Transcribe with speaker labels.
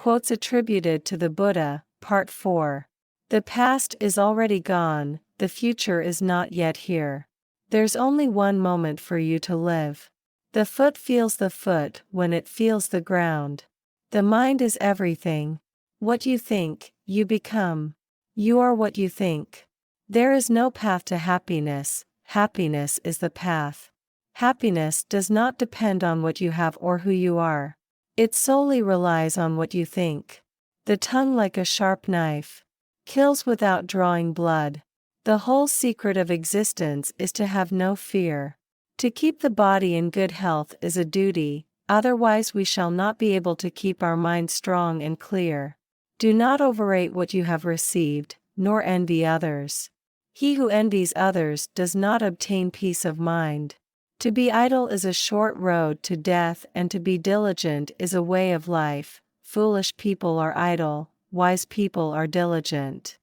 Speaker 1: Quotes attributed to the Buddha, Part 4. The past is already gone, the future is not yet here. There's only one moment for you to live. The foot feels the foot when it feels the ground. The mind is everything. What you think, you become. You are what you think. There is no path to happiness, happiness is the path. Happiness does not depend on what you have or who you are. It solely relies on what you think. The tongue, like a sharp knife, kills without drawing blood. The whole secret of existence is to have no fear. To keep the body in good health is a duty, otherwise we shall not be able to keep our mind strong and clear. Do not overrate what you have received, nor envy others. He who envies others does not obtain peace of mind. To be idle is a short road to death, and to be diligent is a way of life. Foolish people are idle, wise people are diligent.